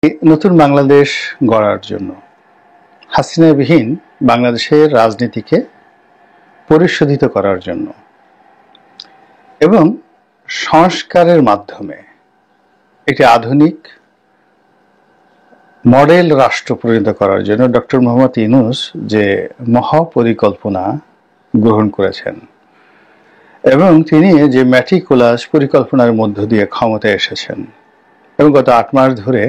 নতুন বাংলাদেশ গড়ার জন্য হাসিনাবিহীন বাংলাদেশের রাজনীতিকে পরিশোধিত করার জন্য এবং সংস্কারের মাধ্যমে একটি আধুনিক মডেল রাষ্ট্র পরিণত করার জন্য ডক্টর মোহাম্মদ ইউনূস যে মহাপরিকল্পনা গ্রহণ করেছেন এবং তিনি যে ম্যাটিকুলাস পরিকল্পনার মধ্য দিয়ে ক্ষমতায় এসেছেন এবং গত ৮ মাস ধরে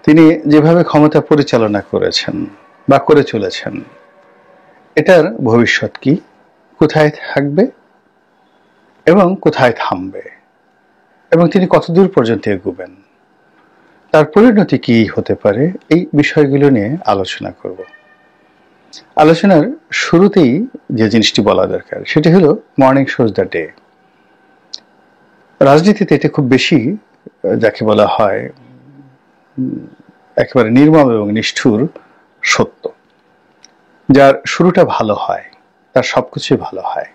তিনি যেভাবে ক্ষমতা পরিচালনা করেছেন বা করে চলেছেন, এটার ভবিষ্যৎ কি, কোথায় থাকবে এবং কোথায় থামবে এবং তিনি কতদূর পর্যন্ত এগোবেন, তার পরিণতি কি হতে পারে, এই বিষয়গুলো নিয়ে আলোচনা করব। আলোচনার শুরুতেই যে জিনিসটি বলা দরকার সেটি হলো মর্নিং শোজ দ্য ডে। রাজনীতিতে এটা খুব বেশি যাকে বলা হয় একেবারে নির্মম এবং নিষ্ঠুর সত্য। যার শুরুটা ভালো হয় তার সবকিছুই ভালো হয়,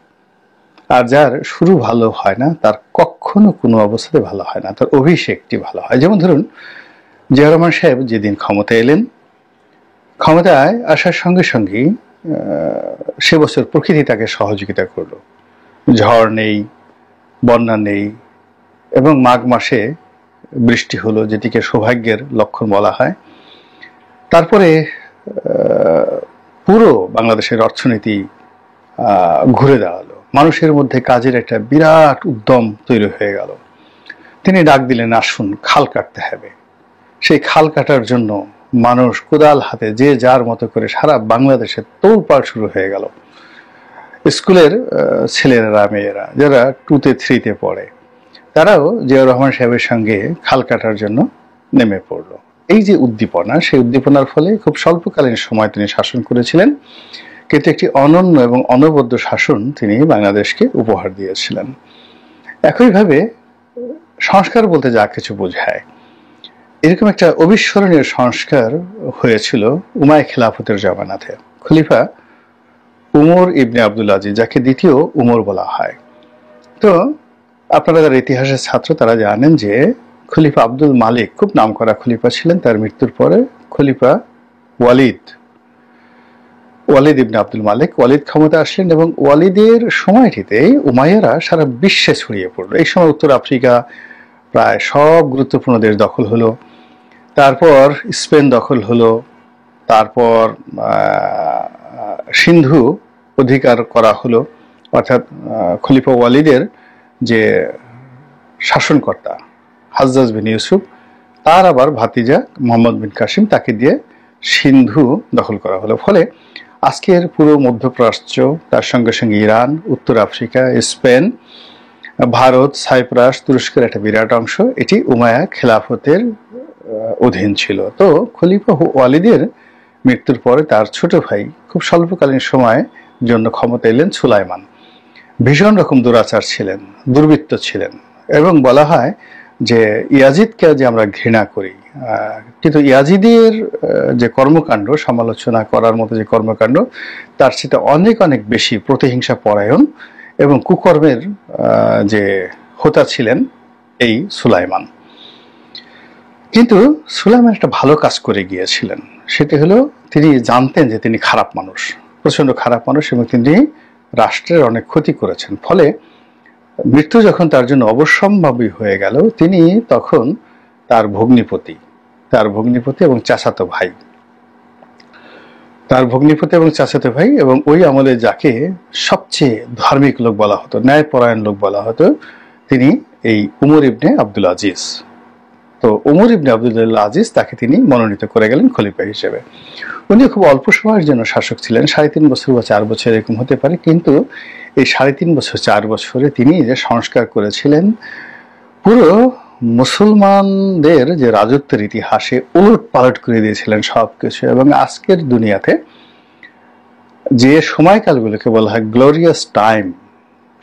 আর যার শুরু ভালো হয় না তার কখনো কোনো অবস্থাতে ভালো হয় না, তার অভিষেকটি ভালো হয়। যেমন ধরুন, জিয়া রহমান সাহেব যেদিন ক্ষমতায় এলেন, ক্ষমতায় আসার সঙ্গে সঙ্গেই সে বছর প্রকৃতি তাকে সহযোগিতা করলো। ঝড় নেই, বন্যা নেই এবং মাঘ মাসে বৃষ্টি হলো, যেটিকে সৌভাগ্যের লক্ষণ বলা হয়। তারপরে পুরো বাংলাদেশের অর্থনীতি ঘুরে দাঁড়ালো, মানুষের মধ্যে কাজের একটা বিরাট উদ্যম তৈরি হয়ে গেল। তিনি ডাক দিলেন, আসুন খাল কাটতে হবে। সেই খাল কাটার জন্য মানুষ কোদাল হাতে যে যার মতো করে সারা বাংলাদেশে তোলপাড় শুরু হয়ে গেল। স্কুলের ছেলেরা মেয়েরা যারা 2তে 3তে পড়ে তারাও জিয়া রহমান সাহেবের সঙ্গে খাল কাটার জন্য নেমে পড়ল। এই যে উদ্দীপনা, সেই উদ্দীপনার ফলে খুব স্বল্পকালীন সময় তিনি শাসন করেছিলেন, কিন্তু একটি অনন্য এবং অনবদ্য শাসন তিনি বাংলাদেশকে উপহার দিয়েছিলেন। একইভাবে সংস্কার বলতে যা কিছু বোঝায়, এরকম একটা অবিস্মরণীয় সংস্কার হয়েছিল উমায় খেলাফতের জামানাতে। খলিফা উমর ইবনে আব্দুল আজিজ, যাকে দ্বিতীয় উমর বলা হয়। তো আপনারা যারা ইতিহাসের ছাত্র তারা জানেন যে খলিফা আব্দুল মালিক খুব নামকরা খলিফা ছিলেন। তার মৃত্যুর পরে খলিফা ওয়ালিদ ইবনে আব্দুল মালিক ক্ষমতা আসলেন এবং ওয়ালিদের সময়টিতেই উমাইয়ারা সারা বিশ্বে ছড়িয়ে পড়লো। এই সময় উত্তর আফ্রিকা প্রায় সব গুরুত্বপূর্ণ দেশ দখল হলো, তারপর স্পেন দখল হলো, তারপর সিন্ধু অধিকার করা হলো। অর্থাৎ খলিফা ওয়ালিদের যে শাসনকর্তা হাজ্জাজ বিন ইউসুফ, তার আবার ভাতিজা মোহাম্মদ বিন কাসিম, তাকে দিয়ে সিন্ধু দখল করা হলো। ফলে আজকের পুরো মধ্যপ্রাচ্য, তার সঙ্গে সঙ্গে ইরান, উত্তর আফ্রিকা, স্পেন, ভারত, সাইপ্রাস, তুরস্কের একটা বিরাট অংশ এটি উমাইয়া খেলাফতের অধীন ছিল। তো খলিফা ওয়ালিদের মৃত্যুর পরে তার ছোট ভাই খুব স্বল্পকালীন সময়ের জন্য ক্ষমতা এলেন সুলাইমান। ভীষণ রকম দুরাচার ছিলেন, দুর্বৃত্ত ছিলেন এবং বলা হয় যে ইয়াজিদকে যে আমরা ঘৃণা করি, কিন্তু ইয়াজিদের যে কর্মকাণ্ড, সমালোচনা করার মতো যে কর্মকাণ্ড, তার সেটা অনেক অনেক বেশি প্রতিহিংসা পরায়ণ এবং কুকর্মের যে হোতা ছিলেন এই সুলাইমান। কিন্তু সুলাইমান একটা ভালো কাজ করে গিয়েছিলেন, সেটি হলো তিনি জানতেন যে তিনি খারাপ মানুষ, প্রচন্ড খারাপ মানুষ, এবং তিনি রাষ্ট্রের অনেক ক্ষতি করেছেন। ফলে মৃত্যু যখন তার জন্য অবশ্যম্ভাবী হয়ে গেল, তিনি তখন তার ভগ্নিপতি এবং চাচাতো ভাই এবং ওই আমলে যাকে সবচেয়ে ধার্মিক লোক বলা হতো, ন্যায়পরায়ণ লোক বলা হতো, তিনি এই উমর ইবনে আব্দুল আজিজ। তো উমর ইবনে আব্দুল আজিজ তাকে তিনি মনোনীত করে গেলেন খলিফা হিসেবে। উনি খুব অল্প সময়ের জন্য শাসক ছিলেন, 3.5 বছর বা 4 বছর এরকম হতে পারে, কিন্তু এই 3.5 বছর 4 বছরে তিনি যে সংস্কার করেছিলেন, পুরো মুসলমানদের যে রাজত্বের ইতিহাসে উলট পালট করে দিয়েছিলেন সবকিছু। এবং আজকের দুনিয়াতে যে সময়কালগুলোকে বলা হয় গ্লোরিয়াস টাইম,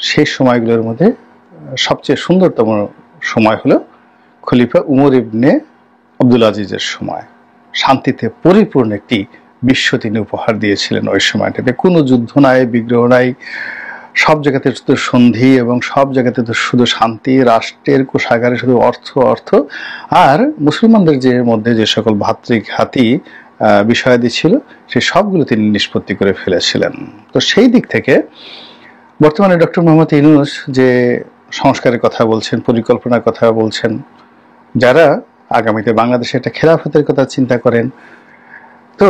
সেই সময়গুলোর মধ্যে সবচেয়ে সুন্দরতম সময় হলো খলিফা উমর ইবনে আব্দুল আজিজের সময়। শান্তিতে পরিপূর্ণ একটি বিশ্ব তিনি উপহার দিয়েছিলেন ওই সময়টাতে। কোনো যুদ্ধ নাই, বিগ্রহ নাই, সব জায়গাতে শুধু সন্ধি এবং সব জায়গাতে তো শুধু শান্তি, রাষ্ট্রের কোষাগারে শুধু অর্থ অর্থ, আর মুসলমানদের যে মধ্যে যে সকল ভাতৃঘাতী বিষয়াদি ছিল সেই সবগুলো তিনি নিষ্পত্তি করে ফেলেছিলেন। তো সেই দিক থেকে বর্তমানে ডক্টর মোহাম্মদ ইউনূস যে সংস্কারের কথা বলছেন, পরিকল্পনার কথা বলছেন, যারা আগামীতে বাংলাদেশে একটা খেলাফতের কথা চিন্তা করেন, তো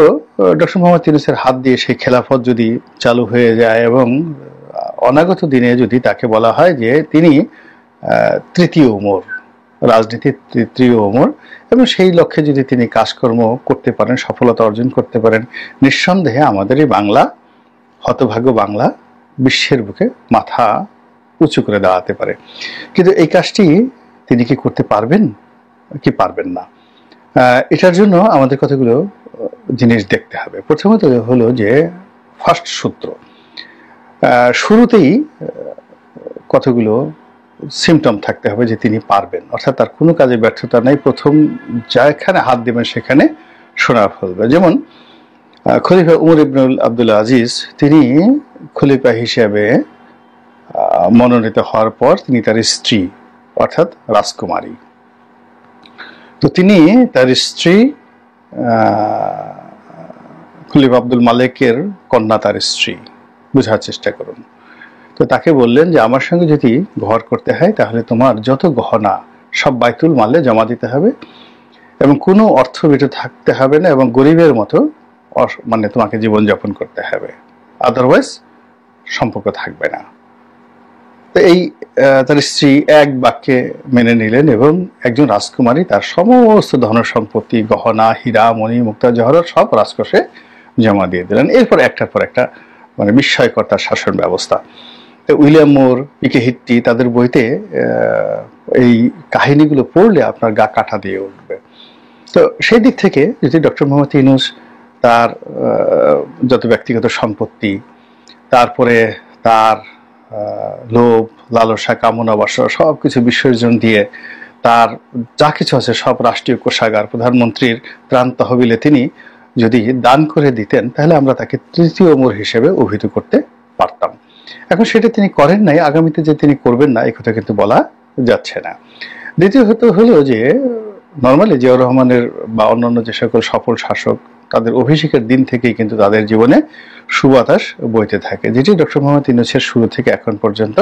ডক্টর মোহাম্মদ ইউনূসের হাত দিয়ে সেই খেলাফত যদি চালু হয়ে যায় এবং অনাগত দিনে যদি তাকে বলা হয় যে তিনি তৃতীয় ওমর, রাজনীতির তৃতীয় ওমর, এবং সেই লক্ষ্যে যদি তিনি কাজকর্ম করতে পারেন, সফলতা অর্জন করতে পারেন, নিঃসন্দেহে আমাদের এই বাংলা, হতভাগ্য বাংলা, বিশ্বের বুকে মাথা উঁচু করে দাঁড়াতে পারে। কিন্তু এই কাজটি তিনি কি করতে পারবেন কি পারবেন না, এটার জন্য আমাদের কতগুলো জিনিস দেখতে হবে। প্রথমত হলো যে ফার্স্ট সূত্র, শুরুতেই কতগুলো সিমটম থাকতে হবে যে তিনি পারবেন, অর্থাৎ তার কোনো কাজে ব্যর্থতা নাই, প্রথম যেখানে হাত দেবেন সেখানে সোনা ফলবে। যেমন খলিফা উমর ইবনুল আব্দুল আজিজ, তিনি খলিফা হিসেবে মনোনীত হওয়ার পর তিনি তার স্ত্রী অর্থাৎ রাজকুমারী, তো তিনি তার স্ত্রী খলিফা আব্দুল মালেকের কন্যা, তার স্ত্রী, বোঝার চেষ্টা করুন। তো তাকে বললেন যে আমার সঙ্গে যদি ঘর করতে হয় তাহলে তোমার যত গহনা সব বাইতুল মালে জমা দিতে হবে এবং কোনো অর্থ বেটে থাকতে হবে না, এবং গরিবের মতো মানে তোমাকে জীবনযাপন করতে হবে, আদারওয়াইজ সম্পর্ক থাকবে না। তো এই তার স্ত্রী এক বাক্যে মেনে নিলেন এবং একজন রাজকুমারী তার সমস্ত ধন সম্পত্তি, গহনা, হীরা, মণি, মুক্তা, জহরত সব রাজকোষে জমা দিয়ে দিলেন। এরপর একটার পর একটা মানে বিস্ময়কর তার শাসন ব্যবস্থা। উইলিয়াম মুর, পিকে হিট্টি, তাদের বইতে এই কাহিনীগুলো পড়লে আপনার গা কাটা দিয়ে উঠবে। তো সেই দিক থেকে যদি ডক্টর মোহাম্মদ ইউনূস তার যত ব্যক্তিগত সম্পত্তি, তারপরে তার লোভ, লালসা, কামনা, বাসনা সব কিছু বিসর্জন দিয়ে তার যা কিছু আছে সব রাষ্ট্রীয় কোষাগার, প্রধানমন্ত্রীর ত্রাণ তহবিলে তিনি যদি দান করে দিতেন, তাহলে আমরা তাকে তৃতীয় ওমর হিসেবে অভিহিত করতে পারতাম। এখন সেটা তিনি করেন নাই, আগামীতে যে তিনি করবেন না এই কথা কিন্তু বলা যাচ্ছে না। দ্বিতীয়ত হলো যে নর্মালি জিয়াউর রহমানের বা অন্যান্য যে সকল সফল শাসক, তাদের অভিষেকের দিন থেকেই কিন্তু তাদের জীবনে সুবাতাস বইতে থাকে, যেটি ডক্টর মোহাম্মদ ইউনূসের শুরু থেকে এখন পর্যন্ত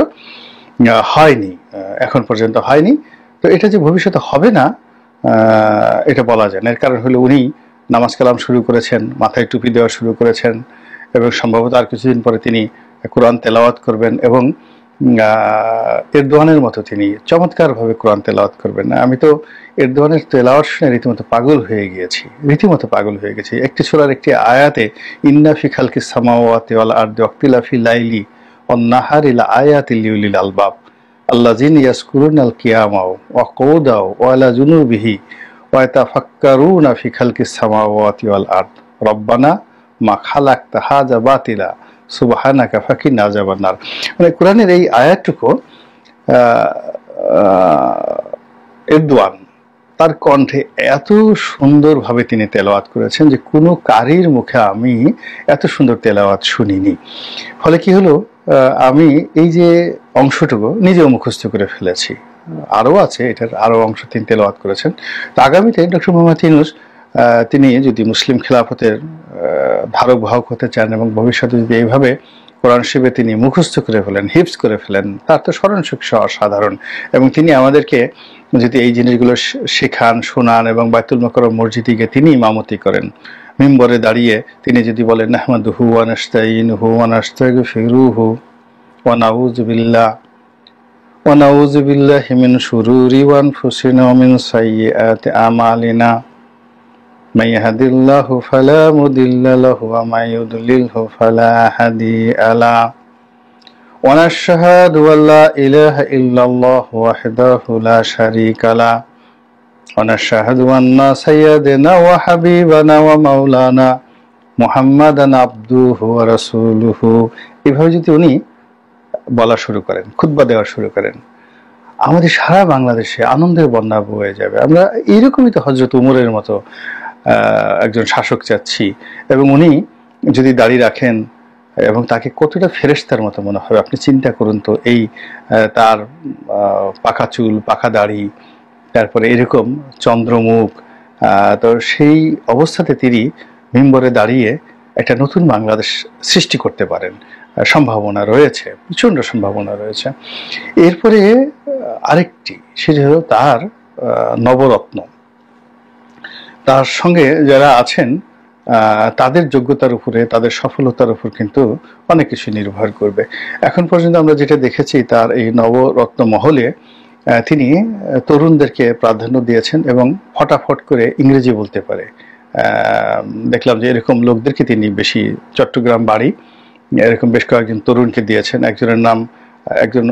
হয়নি। তো এটা যে ভবিষ্যতে হবে না এটা বলা যায় না। এর কারণ হলো উনি নামাজ কালাম শুরু করেছেন, মাথায় টুপি দেওয়া শুরু করেছেন, এবং সম্ভবত আর কিছুদিন পরে তিনি কোরআন তেলাওয়াত করবেন, এবং এরদোয়ানের মতো তিনি চমৎকারভাবে কোরআন তেলাওয়াত করবেন। আমি তো এরদোয়ানের তেলাওয়াত শুনে রীতিমতো পাগল হয়ে গেছি। একটি সূরার একটি আয়াতে ইন্না ফি খালকিস সামাওয়াতি ওয়াল আরদি ওয়াক্তিলাফি লাইলি ওয়ান নাহারি লাআয়াতিল লিউলিল আলবাব আল্লাযিনা ইয়াযকুরুনাল কিয়ামা ওয়া কুউদাও ওয়া আলা জুনুবিহি ওয়া ইয়াতাফাক্কারুনা ফি খালকিস সামাওয়াতি ওয়াল আরদ রব্বানা মা খালাকতা হাযা বাতিলা সুবহানাকা ফাকিনা আযাবান্নার। মানে কোরআনের এই আয়াতটুকু এরদোয়ান তার কণ্ঠে এত সুন্দরভাবে তিনি তেলাওয়াত করেছেন যে কোনো কারীর মুখে আমি এত সুন্দর তেলাওয়াত শুনিনি। ফলে কি হলো, আমি এই যে অংশটুকু নিজেও মুখস্থ করে ফেলেছি, আরও আছে, এটার আরও অংশ তিনি তেলাওয়াত করেছেন। তো আগামীতে ডক্টর মোহাম্মদ ইউনূস তিনি যদি মুসলিম খেলাফতের ধারক বাহক হতে চান এবং ভবিষ্যতে যদি এইভাবে কোরআন শরীফে তিনি মুখস্থ করে ফেলেন, হিফজ করে ফেলেন, তার তো স্মরণশক্তি অসাধারণ। এবং তিনি আমাদেরকে যদি এই জিনিসগুলো শেখান, শোনান, এবং বাইতুল মুকাররম মসজিদে গিয়ে তিনি ইমামতি করেন, মিম্বরে দাঁড়িয়ে তিনি যদি বলেন নাহমাদুহু ওয়া নাস্তাঈনুহু ওয়া নাস্তাগফিরুহু ওয়া নাউযু বিল্লাহি মিন শুরুরি আনফুসিনা ওয়া মিন সাইয়্যাতি আমালিনা মান ইয়াহদিল্লাহু ফালা মুদিল্লা লাহু ওয়া মান ইউদ্লিলহু ফালা হাদিয়া লাহু ওয়া নাশহাদু আল্লা ইলাহা ইল্লাল্লাহু ওয়াহদাহু লা শারীকা লাহু ওয়া নাশহাদু আন্না সাইয়্যিদানা ওয়া হাবিবানা ওয়া মাওলানা মুহাম্মাদান আবদুহু ওয়া রাসূলুহু। এভাবে যদি উনি বলা শুরু করেন, খুতবা দেওয়া শুরু করেন, আমাদের সারা বাংলাদেশে আনন্দের বন্যা বয়ে যাবে। আমরা এইরকমই তো হযরত উমরের মতো একজন শাসক চাচ্ছি, এবং উনি যদি দাড়ি রাখেন, এবং তাকে কতটা ফেরেশতার মতো মনে হবে। আপনি চিন্তা করুন তো, এই তার পাকা চুল, পাকা দাড়ি, তারপরে এরকম চন্দ্রমুখ, তো সেই অবস্থাতে তিনি মিম্বরে দাঁড়িয়ে একটা নতুন বাংলাদেশ সৃষ্টি করতে পারেন, সম্ভাবনা রয়েছে, প্রচণ্ড সম্ভাবনা রয়েছে। এরপরে আরেকটি, সেটা হলো তার নবরত্ন, তার সঙ্গে যারা আছেন তাদের যোগ্যতার উপরে, তাদের সফলতার উপর কিন্তু অনেক কিছু নির্ভর করবে। এখন পর্যন্ত আমরা যেটা দেখেছি, তার এই নবরত্ন মহলে তিনি তরুণদেরকে প্রাধান্য দিয়েছেন এবং ফটাফট করে ইংরেজি বলতে পারে। দেখলাম যে এরকম লোকদেরকে তিনি বেশি, চট্টগ্রাম বাড়ি, এরকম বেশ কয়েকজন তরুণকে দিয়েছেন। একজনের নাম, একজন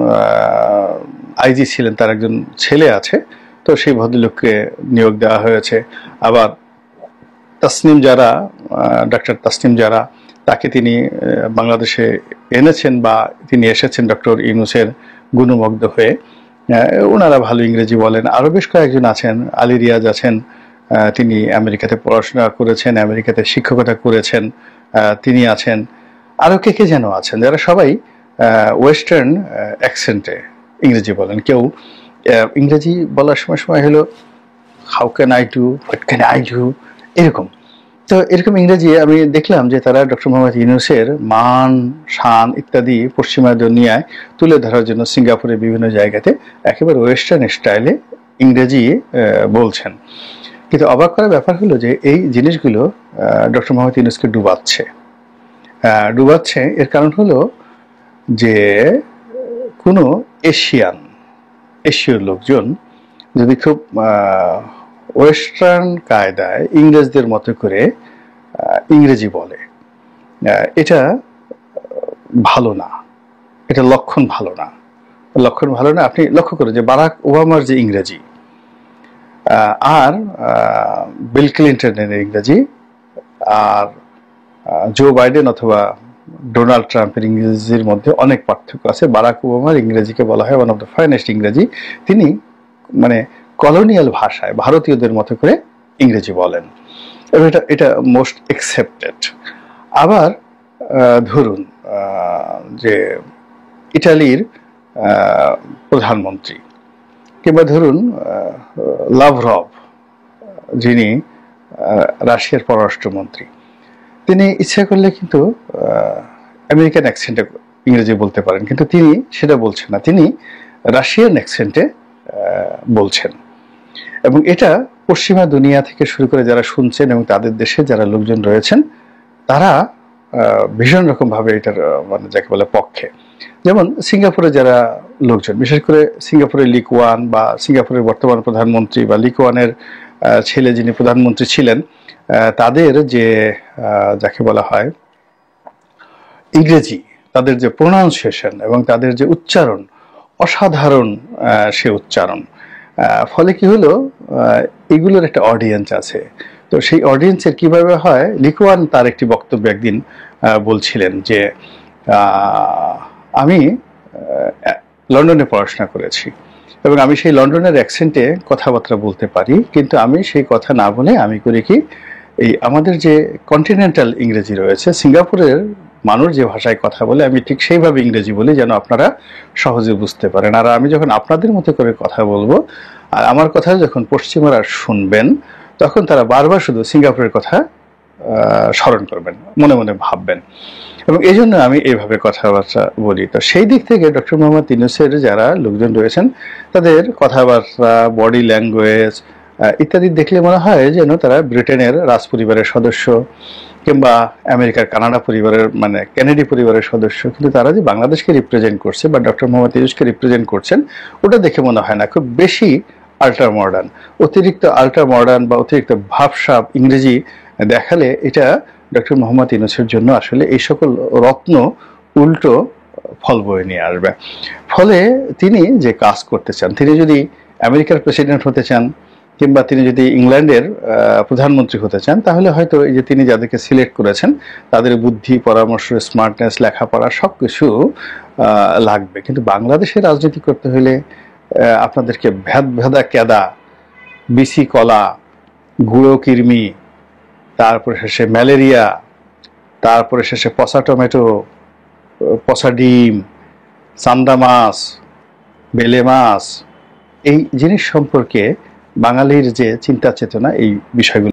আইজি ছিলেন, তার একজন ছেলে আছে, তো সেই ভদ্রলোককে নিয়োগ দেওয়া হয়েছে। আবার তাসনিম যারা, ডক্টর তাসনিম যারা, তাকে তিনি বাংলাদেশে এনেছেন বা তিনি এসেছেন ডক্টর ইউনূসের গুণমুগ্ধ হয়ে। ওনারা ভালো ইংরেজি বলেন। আরও বেশ কয়েকজন আছেন, আলী রিয়াজ আছেন, তিনি আমেরিকাতে পড়াশোনা করেছেন, আমেরিকাতে শিক্ষকতা করেছেন, তিনি আছেন। আরও কে কে যেন আছেন, যারা সবাই ওয়েস্টার্ন অ্যাকসেন্টে ইংরেজি বলেন। কেউ ইংরেজি বলার সময় সময় হলো how can I do, what can I do, এরকম। তো এরকম ইংরেজি আমি দেখলাম যে তারা ডক্টর মোহাম্মদ ইউনূসের মান, শান ইত্যাদি পশ্চিমা দুনিয়ায় তুলে ধরার জন্য সিঙ্গাপুরের বিভিন্ন জায়গাতে একেবারে ওয়েস্টার্ন স্টাইলে ইংরেজি বলছেন। কিন্তু অবাক করার ব্যাপার হলো যে এই জিনিসগুলো ডক্টর মোহাম্মদ ইউনূসকে ডুবাচ্ছে। এর কারণ হলো যে কোনো এশীয় লোকজন যদি খুব ওয়েস্টার্ন কায়দায় ইংরেজদের মতো করে ইংরেজি বলে, এটা ভালো না, এটা লক্ষণ ভালো না। আপনি লক্ষ্য করেন যে বারাক ওবামার যে ইংরেজি আর বিল ক্লিন্টনের ইংরেজি আর জো বাইডেন অথবা ডোনাল্ড ট্রাম্পের ইংরেজির মধ্যে অনেক পার্থক্য আছে। বারাক ওবামার ইংরেজিকে বলা হয় ওয়ান অফ দ্য ফাইনেস্ট ইংরেজি। তিনি মানে কলোনিয়াল ভাষায় ভারতীয়দের মতো করে ইংরেজি বলেন এবং এটা মোস্ট অ্যাকসেপ্টেড। আবার ধরুন যে ইটালির প্রধানমন্ত্রী, কিংবা ধরুন লাভরভ, যিনি রাশিয়ার পররাষ্ট্রমন্ত্রী, তিনি ইচ্ছা করলে কিন্তু আমেরিকান অ্যাকসেন্টে ইংরেজি বলতে পারেন, কিন্তু তিনি সেটা বলছেন না, তিনি রাশিয়ান অ্যাকসেন্টে বলছেন। এবং এটা পশ্চিমা দুনিয়া থেকে শুরু করে যারা শুনছেন এবং তাদের দেশে যারা লোকজন রয়েছেন, তারা ভীষণ রকমভাবে এটার মানে যাকে বলে পক্ষে। যেমন সিঙ্গাপুরে যারা লোকজন, বিশেষ করে সিঙ্গাপুরের লি কুয়ান বা সিঙ্গাপুরের বর্তমান প্রধানমন্ত্রী বা লি কুয়ানের ছেলে যিনি প্রধানমন্ত্রী ছিলেন, তাদের যে যাকে বলা হয় ইংরেজি, তাদের যে প্রোনাউন্সিয়েশন এবং তাদের যে উচ্চারণ, অসাধারণ সে উচ্চারণ। ফলে কি হলো, এগুলোর একটা অডিয়েন্স আছে। তো সেই অডিয়েন্সের কিভাবে হয়, লিকুয়ান তার একটি বক্তব্য একদিন বলছিলেন যে আমি লন্ডনে পড়াশোনা করেছি এবং আমি সেই লন্ডনের অ্যাকসেন্টে কথাবার্তা বলতে পারি, কিন্তু আমি সেই কথা না বলে আমি করি কি, এই আমাদের যে কন্টিনেন্টাল ইংরেজি রয়েছে, সিঙ্গাপুরের মানুষ যে ভাষায় কথা বলে আমি ঠিক সেইভাবে ইংরেজি বলি যেন আপনারা সহজে বুঝতে পারেন। আর আমি যখন আপনাদের মতো করে কথা বলবো আর আমার কথা যখন পশ্চিমারা শুনবেন, তখন তারা বারবার শুধু সিঙ্গাপুরের কথা স্মরণ করবেন, মনে মনে ভাববেন। এবং এই জন্য আমি এইভাবে কথাবার্তা বলি। তো সেই দিক থেকে ডক্টর মোহাম্মদ ইউনূসের যারা লোকজন রয়েছেন, তাদের কথাবার্তা, বডি ল্যাঙ্গুয়েজ ইত্যাদি দেখলে মনে হয় যেন তারা ব্রিটেনের রাজ পরিবারের সদস্য কিংবা আমেরিকার কানাডা পরিবারের মানে কেনেডি পরিবারের সদস্য, কিন্তু তারা যে বাংলাদেশকে রিপ্রেজেন্ট করছে বা ডক্টর মোহাম্মদ ইউনূসকে রিপ্রেজেন্ট করছেন, ওটা দেখে মনে হয় না খুব বেশি আল্ট্রা মডার্ন। অতিরিক্ত আল্ট্রা মডার্ন বা অতিরিক্ত ভাবসাব ইংরেজি দেখালে এটা ডক্টর মোহাম্মদ ইউনূসের জন্য আসলে এই সকল রত্ন উল্টো ফল বয়ে নিয়ে আসবে। ফলে তিনি যে কাজ করতে চান, তিনি যদি আমেরিকার প্রেসিডেন্ট হতে চান কিংবা তিনি যদি ইংল্যান্ডের প্রধানমন্ত্রী হতে চান, তাহলে হয়তো এই যে তিনি যাদেরকে সিলেক্ট করেছেন তাদের বুদ্ধি, পরামর্শ, স্মার্টনেস, লেখাপড়া সব কিছু লাগবে। কিন্তু বাংলাদেশের রাজনীতি করতে হলে আপনাদেরকে ভেদা কেদা, বিসি কলা, গুঁড়ো কৃমি, তারপরে শেষে ম্যালেরিয়া, তারপরে শেষে পচা টমেটো, পচা ডিম, চান্দা মাছ, বেলে মাছ, এই জিনিস সম্পর্কে বাঙালির যে চিন্তা চেতনা, এই বিষয়গুলো